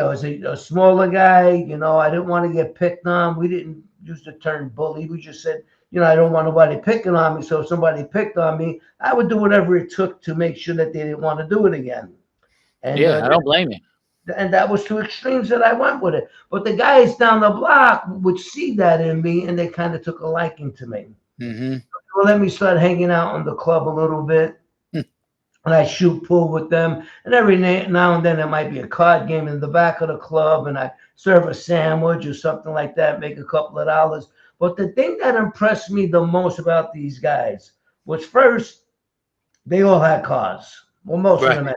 I was a smaller guy. I didn't want to get picked on. We didn't use the term bully. We just said, I don't want nobody picking on me. So if somebody picked on me, I would do whatever it took to make sure that they didn't want to do it again. And Yeah, I don't blame you. that was two extremes that I went with it. But the guys down the block would see that in me, and they kind of took a liking to me. Mm-hmm. Well, let me start hanging out in the club a little bit, and I shoot pool with them. And every now and then there might be a card game in the back of the club, and I serve a sandwich or something like that, make a couple of dollars. But the thing that impressed me the most about these guys was first, they all had cars. Well, most of Right. them had.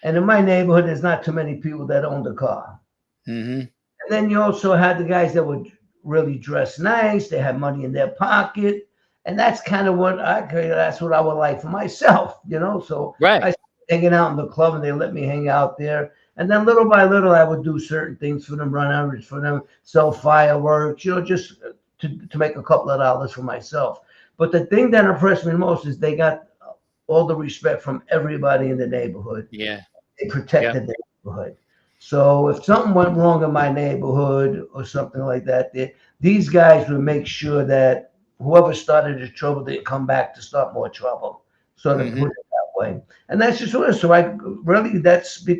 And in my neighborhood, there's not too many people that owned a car. Mm-hmm. And then you also had the guys that would really dress nice. They had money in their pocket. And that's kind of that's what I would like for myself, So Right. I started hanging out in the club and they let me hang out there. And then little by little, I would do certain things for them, run errands for them, sell fireworks, just to make a couple of dollars for myself. But the thing that impressed me most is they got all the respect from everybody in the neighborhood. Yeah. They Yep. protected the neighborhood. So if something went wrong in my neighborhood or something like that, these guys would make sure that whoever started the trouble didn't come back to start more trouble. So to Mm-hmm. put it that way, and that's just what it is. So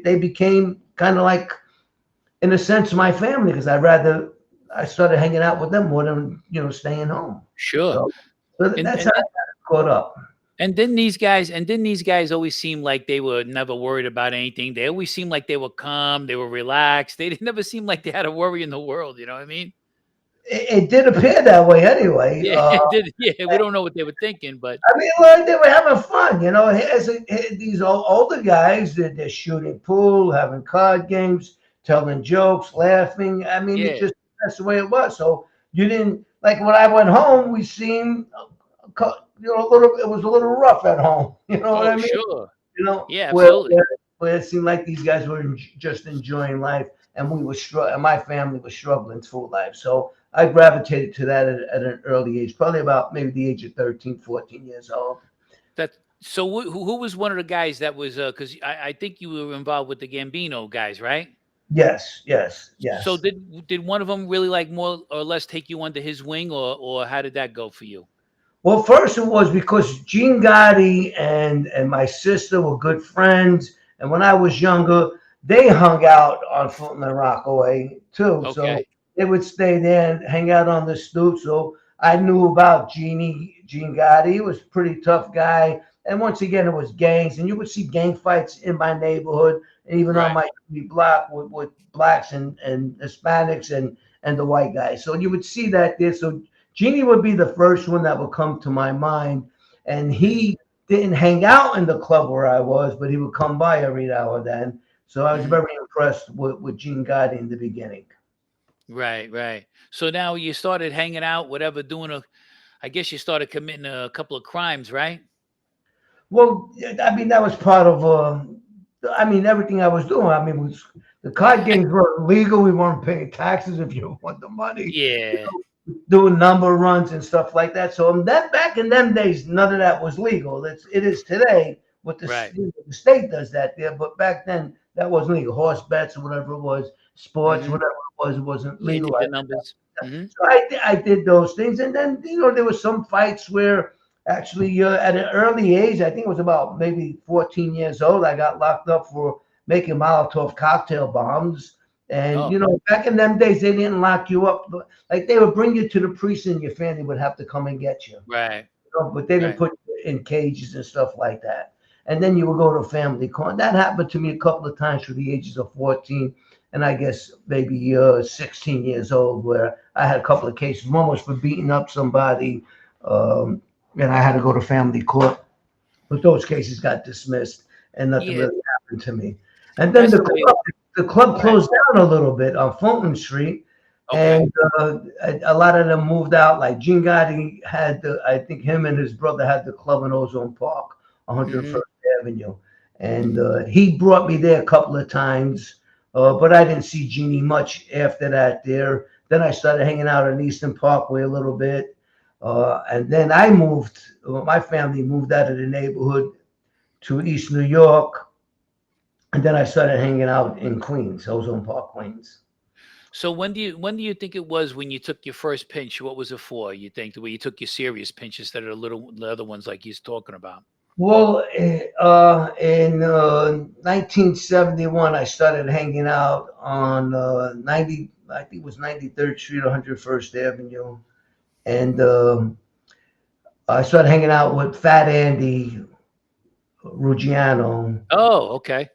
they became kind of like, in a sense, my family because I started hanging out with them more than staying home. Sure. So, so And that's and how I got caught up. and didn't these guys always seem like they were never worried about anything? They always seemed like they were calm, they were relaxed. They never seemed like they had a worry in the world. You know what I mean? It did appear that way anyway. Yeah, it did. Yeah, we don't know what they were thinking, but I mean, like they were having fun, these older guys, they're shooting pool, having card games, telling jokes, laughing. I mean, yeah. that's the way it was. So you didn't like when I went home. We seemed, a little. It was a little rough at home. You know what I Oh, mean? sure. Yeah, Where, absolutely. where it seemed like these guys were just enjoying life, and and my family was struggling through life. So I gravitated to that at an early age, probably about maybe the age of 13, 14 years old. That so who was one of the guys that was because I think you were involved with the Gambino guys, right? Yes, yes, So yes. did one of them really like more or less take you under his wing, or how did that go for you? Well, first it was because Gene Gotti and my sister were good friends, and when I was younger, they hung out on Fulton and Rockaway too. So Okay. they would stay there and hang out on the stoop. So I knew about Gene Gotti. He was a pretty tough guy. And once again, it was gangs, and you would see gang fights in my neighborhood, and even on Right. my block with blacks and Hispanics and the white guys. So you would see that there. So Jeannie would be the first one that would come to my mind. And Mhm. he didn't hang out in the club where I was, but he would come by every now and then. So I was Mhm. very impressed with Gene Gotti in the beginning. Right, right. So now you started hanging out, whatever, doing I guess you started committing a couple of crimes, right? Well, I mean, that was part of, I mean, everything I was doing. I mean, the card games were legal. We weren't paying taxes if you want the money. Yeah. Doing number runs and stuff like that. So that back in them days, none of that was legal. It is today. What Right. the state does that there, but back then that wasn't legal. Horse bets or whatever it was, sports, Mhm. whatever it wasn't Yeah, legal. ticket numbers. Mhm. So I did those things, and then there were some fights where actually at an early age, I think it was about maybe 14 years old, I got locked up for making Molotov cocktail bombs. And Oh, back in them days, they didn't lock you up. Like they would bring you to the precinct, and your family would have to come and get you. right. But they didn't Right. put you in cages and stuff like that. And then you would go to family court. That happened to me a couple of times for the ages of 14 and I guess maybe 16 years old, where I had a couple of cases. One was for beating up somebody, um, and I had to go to family court. But those cases got dismissed, and nothing Yeah, really happened to me. And then that's the way. the club Right. closed down a little bit on Fulton Street, Okay. and a lot of them moved out. Like Gene Gotti had I think him and his brother had the club in Ozone Park, Mhm. 101st Avenue, and he brought me there a couple of times. But I didn't see Jeannie much after that there. Then I started hanging out in Eastern Parkway a little bit. And then my family moved out of the neighborhood to East New York. And then I started hanging out in Queens, Ozone Park, Queens. So when do you think it was when you took your first pinch? What was it for? You think the way you took your serious pinch instead of the other ones like he's talking about? Well, in 1971, I started hanging out on 90, I think it was 93rd Street, 101st Avenue. And I started hanging out with Fat Andy Ruggiano. Oh, okay.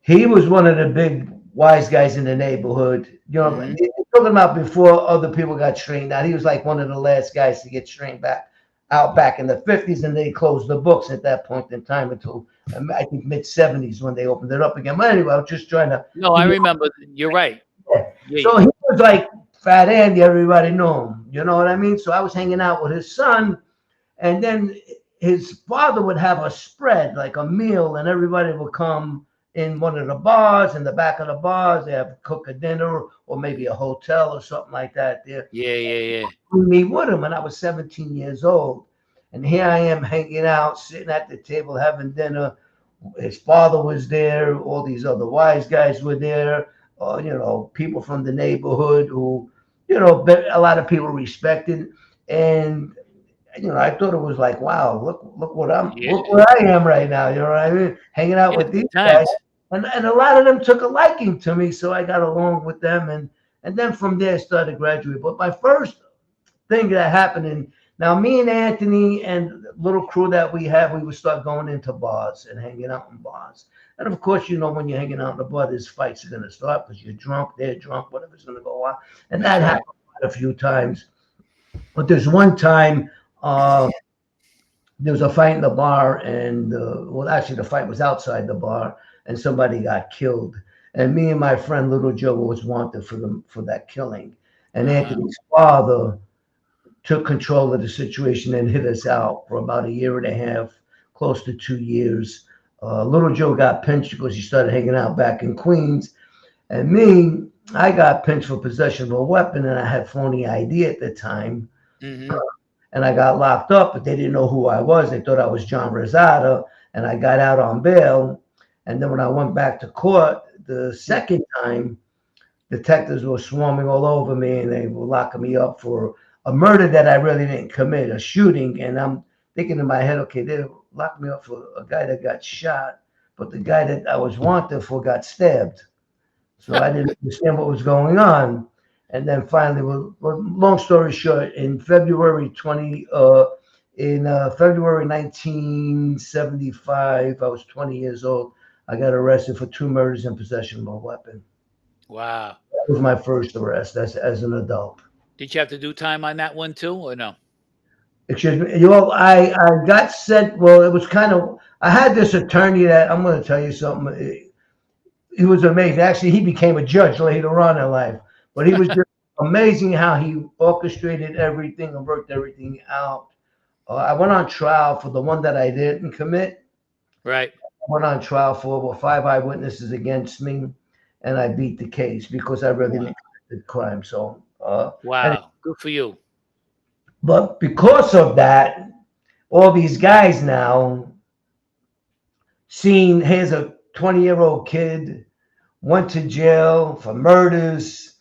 He was one of the big wise guys in the neighborhood. Hmm. Talking about before other people got straightened out. He was like one of the last guys to get straightened back in the 50s, and they closed the books at that point in time until I think mid 70s when they opened it up again. But anyway, I was just trying to No, I give you. remember. You're right. Yeah, So he was like Fat Andy. Everybody knew him. You know what I mean? So I was hanging out with his son, and then his father would have a spread, like a meal, and everybody would come in one of the bars, in the back of the bars. They have cook a dinner or maybe a hotel or something like that there. yeah, yeah, yeah. Me with him when I was 17 years old. And here I am hanging out, sitting at the table, having dinner. His father was there. All these other wise guys were there. People from the neighborhood who, a lot of people respected. And I thought it was like, wow, Yeah, look where I am right now. You know what I mean? Hanging out yeah. with these Good guys, times. and a lot of them took a liking to me, so I got along with them, and then from there I started graduating. But my first thing that happened, and now me and Anthony and the little crew that we have, we would start going into bars and hanging out in bars. And of course, when you're hanging out in the bar, there's fights are going to start because you're drunk, they're drunk, whatever's going to go on, and That's that right. happened quite a few times. But there's one time uh, there was a fight in the bar, and well, actually, the fight was outside the bar, and somebody got killed. And me and my friend Little Joe was wanted for that killing. And Uh-huh. Anthony's father took control of the situation and hit us out for about a year and a half, close to 2 years. Little Joe got pinched because he started hanging out back in Queens, and me, I got pinched for possession of a weapon, and I had phony ID at the time, Hmm. and I got locked up, but they didn't know who I was. They thought I was John Rosado, and I got out on bail. And then when I went back to court the second time, detectives were swarming all over me, and they were locking me up for a murder that I really didn't commit, a shooting. And I'm thinking in my head, okay, they locked me up for a guy that got shot, but the guy that I was wanted for got stabbed. So I didn't understand what was going on. And then finally, well, long story short, in February 1975, I was 20 years old. I got arrested for two murders and possession of a weapon. Wow. That was my first arrest as an adult. Did you have to do time on that one too, or no? Excuse me. I got sent. Well, it was kind of. I had this attorney that I'm going to tell you something. He was amazing. Actually, he became a judge later on in life, but he was just amazing how he orchestrated everything and worked everything out. I went on trial for the one that I didn't commit. Right. I went on trial for five eyewitnesses against me, and I beat the case because I really Wow. didn't commit the crime. So, and Wow. Good for you. but because of that, all these guys now seen here's a 20-year-old kid went to jail for murders,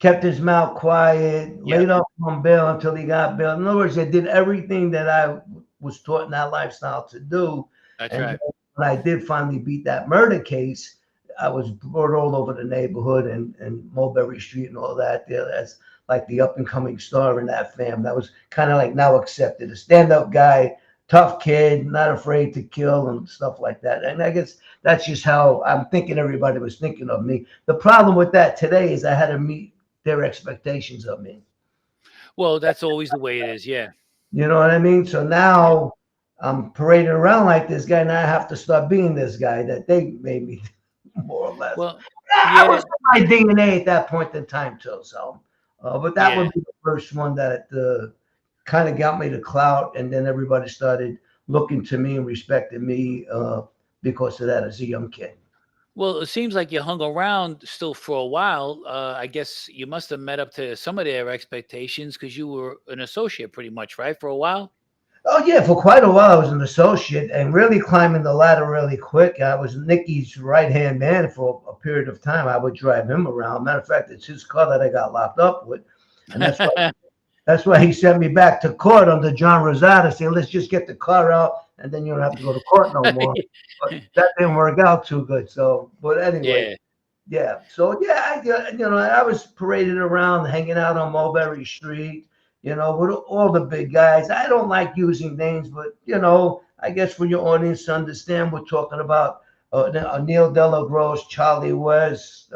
kept his mouth quiet, Yep. laid off on bail until he got bail. In other words, they did everything that I was taught in that lifestyle to do. That's And right. when I did finally beat that murder case, I was brought all over the neighborhood and Mulberry Street and all that there as like the up and coming star in that fam. That was kind of like now accepted. A stand up guy, tough kid, not afraid to kill and stuff like that. And I guess that's just how I'm thinking everybody was thinking of me. The problem with that today is I had to meet their expectations of me. Well, that's always the way it is. Yeah. You know what I mean? So Yeah. now I'm parading around like this guy, and I have to start being this guy that they made me more or less. Well, Yeah, I yeah. was in my DNA at that point in time too. So, but that Yeah. would be the first one that kind of got me the clout, and then everybody started looking to me and respecting me because of that as a young kid. Well, it seems like you hung around still for a while. I guess you must have met up to some of their expectations because you were an associate pretty much, right? For a while. Oh yeah, for quite a while I was an associate and really climbing the ladder really quick. I was Nicky's right hand man for a period of time. I would drive him around. Matter of fact, it's his car that I got locked up with, and that's why he sent me back to court under John Rosado, saying let's just get the car out and then you don't have to go to court no more. But that didn't work out too good. So, but anyway, Yeah. yeah. So yeah, I was paraded around, hanging out on Mulberry Street, with all the big guys. I don't like using names, but I guess for your audience to understand, we're talking about Neil Delagrosse, Charlie West,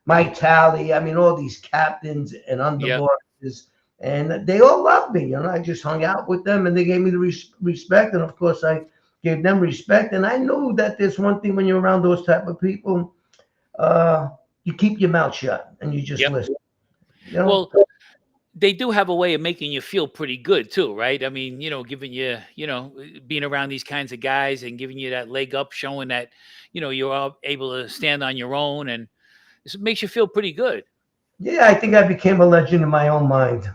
Mike Talley. I mean, all these captains and Yep. underbosses, and they all loved me. I just hung out with them, and they gave me the respect, and of course, I gave them respect. And I knew that there's one thing when you're around those type of people, you keep your mouth shut and you just Yep. listen. Well, they do have a way of making you feel pretty good too, right? I mean, giving you, being around these kinds of guys and giving you that leg up, showing that, you're all able to stand on your own, and it makes you feel pretty good. Yeah, I think I became a legend in my own mind.